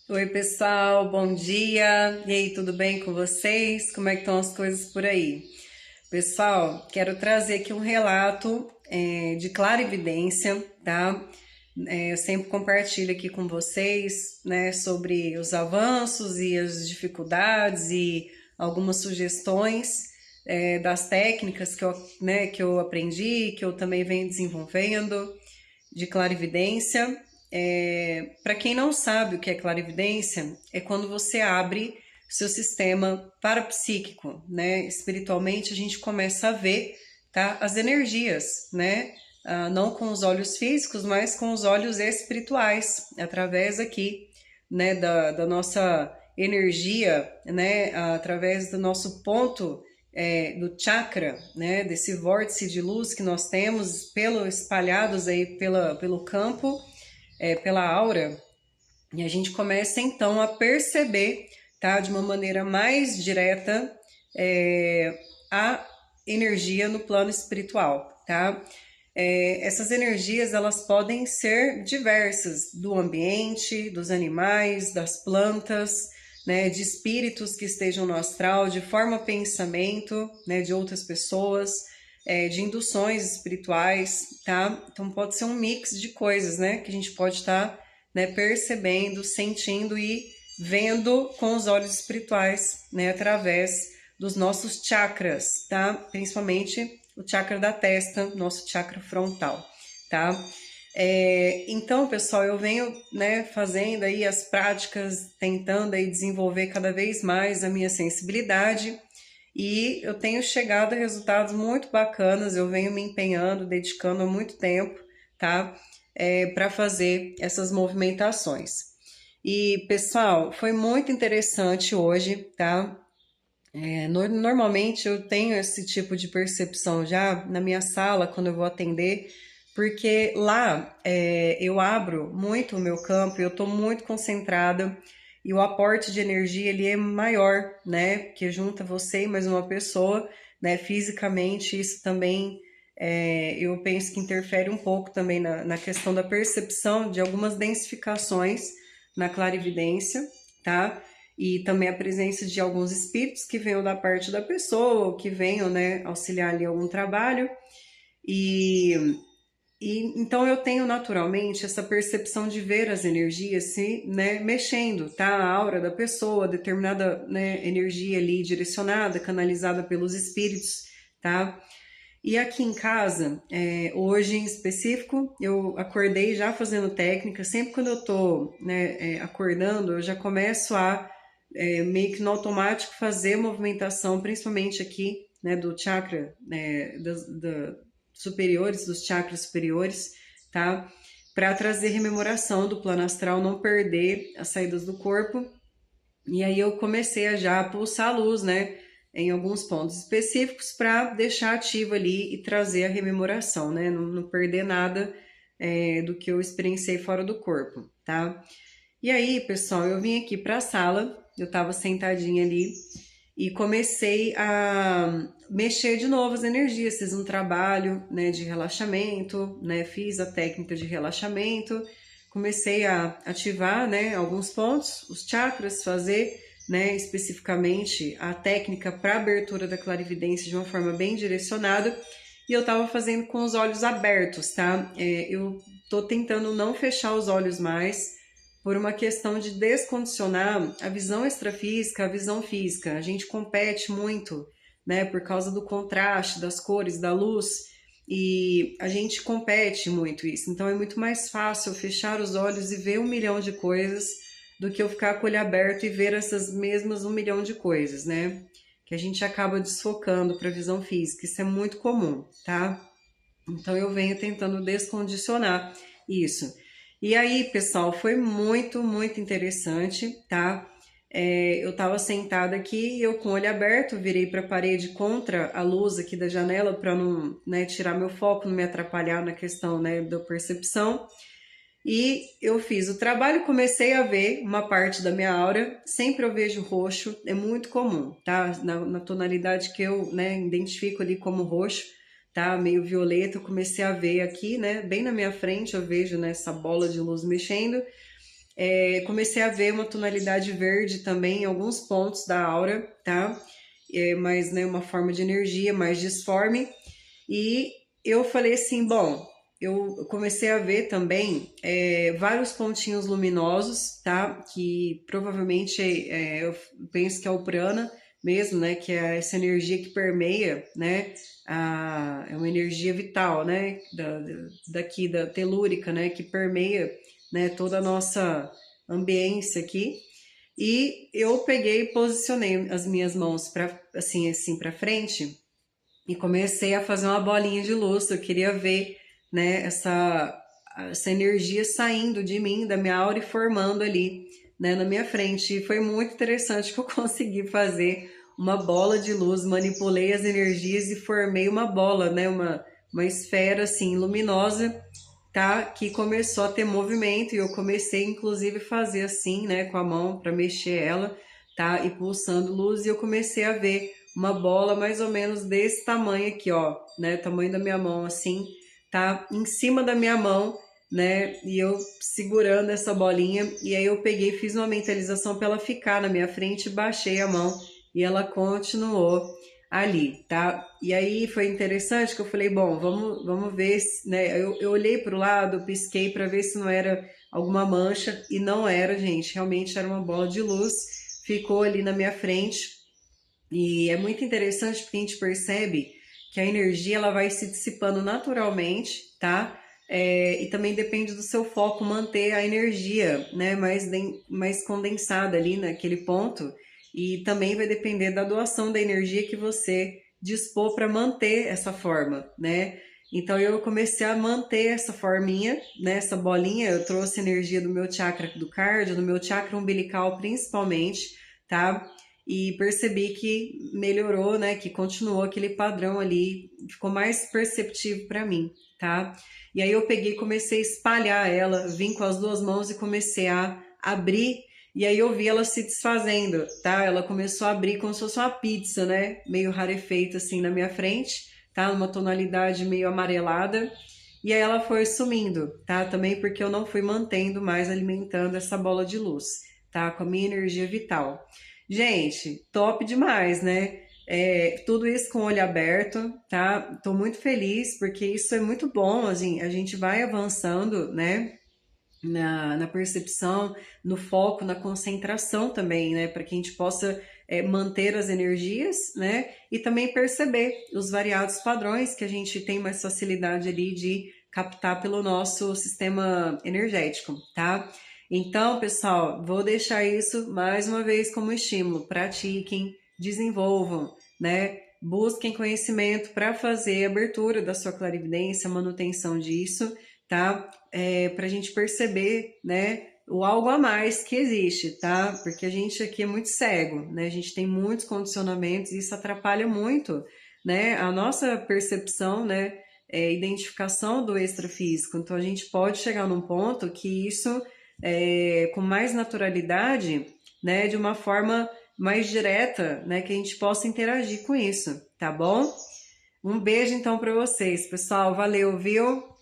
Oi, pessoal, bom dia. E aí, tudo bem com vocês? Como é que estão as coisas por aí? Pessoal, quero trazer aqui um relato de clarividência, tá? Eu sempre compartilho aqui com vocês, né, sobre os avanços e as dificuldades e algumas sugestões das técnicas que eu aprendi, que eu também venho desenvolvendo de clarividência. Para quem não sabe o que é clarividência, é quando você abre seu sistema parapsíquico, né? Espiritualmente a gente começa a ver, tá, as energias, né? Não com os olhos físicos, mas com os olhos espirituais, através aqui, né, da nossa energia, né, através do nosso ponto do chakra, né, desse vórtice de luz que nós temos espalhados aí pelo campo, pela aura, e a gente começa então a perceber, tá, de uma maneira mais direta a energia no plano espiritual, tá? Essas energias elas podem ser diversas, do ambiente, dos animais, das plantas, né, de espíritos que estejam no astral, de forma pensamento, né, de outras pessoas, de induções espirituais, tá? Então pode ser um mix de coisas, né, que a gente pode estar, né, percebendo, sentindo e vendo com os olhos espirituais, né, através dos nossos chakras, tá? Principalmente o chakra da testa, nosso chakra frontal, tá? Então, pessoal, eu venho, né, fazendo aí as práticas, tentando aí desenvolver cada vez mais a minha sensibilidade e eu tenho chegado a resultados muito bacanas, eu venho me empenhando, dedicando há muito tempo, tá? Para fazer essas movimentações. E, pessoal, foi muito interessante hoje, tá? Normalmente eu tenho esse tipo de percepção já na minha sala quando eu vou atender, porque lá eu abro muito o meu campo, eu estou muito concentrada e o aporte de energia ele é maior, né? Porque junta você e mais uma pessoa, né? Fisicamente isso também eu penso que interfere um pouco também na questão da percepção de algumas densificações na clarividência, tá? E também a presença de alguns espíritos que venham da parte da pessoa, ou que venham, né, auxiliar ali algum trabalho. E, então eu tenho naturalmente essa percepção de ver as energias se, né, mexendo, tá? A aura da pessoa, determinada, né, energia ali direcionada, canalizada pelos espíritos, tá? E aqui em casa, hoje em específico, eu acordei já fazendo técnica. Sempre quando eu tô, né, acordando, eu já começo a meio que no automático fazer movimentação, principalmente aqui, né, do chakra, superiores, dos chakras superiores, tá? Para trazer rememoração do plano astral, não perder as saídas do corpo. E aí eu comecei a já pulsar a luz, né, em alguns pontos específicos para deixar ativo ali e trazer a rememoração, né, não perder nada do que eu experienciei fora do corpo, tá? E aí, pessoal, eu vim aqui para a sala, eu estava sentadinha ali e comecei a mexer de novo as energias. Fiz um trabalho, né, de relaxamento, né, fiz a técnica de relaxamento, comecei a ativar, né, alguns pontos, os chakras, fazer, né, especificamente a técnica para abertura da clarividência de uma forma bem direcionada. E eu estava fazendo com os olhos abertos, tá? Eu tô tentando não fechar os olhos mais por uma questão de descondicionar a visão extrafísica, a visão física. A gente compete muito, né, por causa do contraste, das cores, da luz, e a gente compete muito isso. Então é muito mais fácil eu fechar os olhos e ver 1 milhão de coisas do que eu ficar com o olho aberto e ver essas mesmas 1 milhão de coisas, né? Que a gente acaba desfocando para a visão física. Isso é muito comum, tá? Então eu venho tentando descondicionar isso. E aí, pessoal, foi muito, muito interessante, tá? Eu estava sentada aqui, eu com o olho aberto, virei para a parede contra a luz aqui da janela para não, né, tirar meu foco, não me atrapalhar na questão, né, da percepção. E eu fiz o trabalho, comecei a ver uma parte da minha aura, sempre eu vejo roxo, é muito comum, tá? Na tonalidade que eu, né, identifico ali como roxo, tá? Meio violeta, eu comecei a ver aqui, né? Bem na minha frente eu vejo, né, essa bola de luz mexendo. comecei a ver uma tonalidade verde também em alguns pontos da aura, tá? Mas, né, uma forma de energia mais disforme. E eu falei assim, bom, eu comecei a ver também vários pontinhos luminosos, tá? Que provavelmente eu penso que é o prana mesmo, né? Que é essa energia que permeia, né? É uma energia vital, né? Daqui da telúrica, né? Que permeia, né? Toda a nossa ambiência aqui. E eu peguei e posicionei as minhas mãos para assim para frente e comecei a fazer uma bolinha de luz. Eu queria ver, né, essa energia saindo de mim, da minha aura e formando ali, né, na minha frente. E foi muito interessante que eu consegui fazer uma bola de luz, manipulei as energias e formei uma bola, né, uma esfera assim luminosa, tá, que começou a ter movimento e eu comecei inclusive a fazer assim, né, com a mão para mexer ela, tá, e pulsando luz e eu comecei a ver uma bola mais ou menos desse tamanho aqui, ó, né, tamanho da minha mão assim, tá, em cima da minha mão, né, e eu segurando essa bolinha e aí eu peguei e fiz uma mentalização para ela ficar na minha frente, baixei a mão e ela continuou ali, tá? E aí foi interessante que eu falei, bom, vamos ver, né? Eu olhei para o lado, pisquei para ver se não era alguma mancha e não era, gente. Realmente era uma bola de luz, ficou ali na minha frente e é muito interessante porque a gente percebe que a energia ela vai se dissipando naturalmente, tá? E também depende do seu foco manter a energia, né, mais condensada ali naquele ponto. E também vai depender da doação da energia que você dispor para manter essa forma, né? Então eu comecei a manter essa forminha, né, essa bolinha. Eu trouxe energia do meu chakra do cardio, do meu chakra umbilical principalmente, tá? E percebi que melhorou, né? Que continuou aquele padrão ali, ficou mais perceptivo para mim, tá? E aí eu peguei e comecei a espalhar ela, vim com as duas mãos e comecei a abrir, e aí eu vi ela se desfazendo, tá? Ela começou a abrir como se fosse uma pizza, né? Meio rarefeita assim na minha frente, tá? Uma tonalidade meio amarelada. E aí ela foi sumindo, tá? Também porque eu não fui mantendo mais alimentando essa bola de luz, tá? Com a minha energia vital. Gente, top demais, né? Tudo isso com o olho aberto, tá? Tô muito feliz porque isso é muito bom, assim, a gente vai avançando, né? Na percepção, no foco, na concentração também, né? Para que a gente possa manter as energias, né? E também perceber os variados padrões que a gente tem mais facilidade ali de captar pelo nosso sistema energético, tá? Então, pessoal, vou deixar isso mais uma vez como estímulo. Pratiquem, desenvolvam, né? Busquem conhecimento para fazer a abertura da sua clarividência, manutenção disso, tá? Para a gente perceber, né, o algo a mais que existe, tá? Porque a gente aqui é muito cego, né? A gente tem muitos condicionamentos e isso atrapalha muito, né? A nossa percepção, né? Identificação do extrafísico. Então a gente pode chegar num ponto que isso, com mais naturalidade, né? De uma forma mais direta, né? Que a gente possa interagir com isso, tá bom? Um beijo então para vocês, pessoal. Valeu, viu?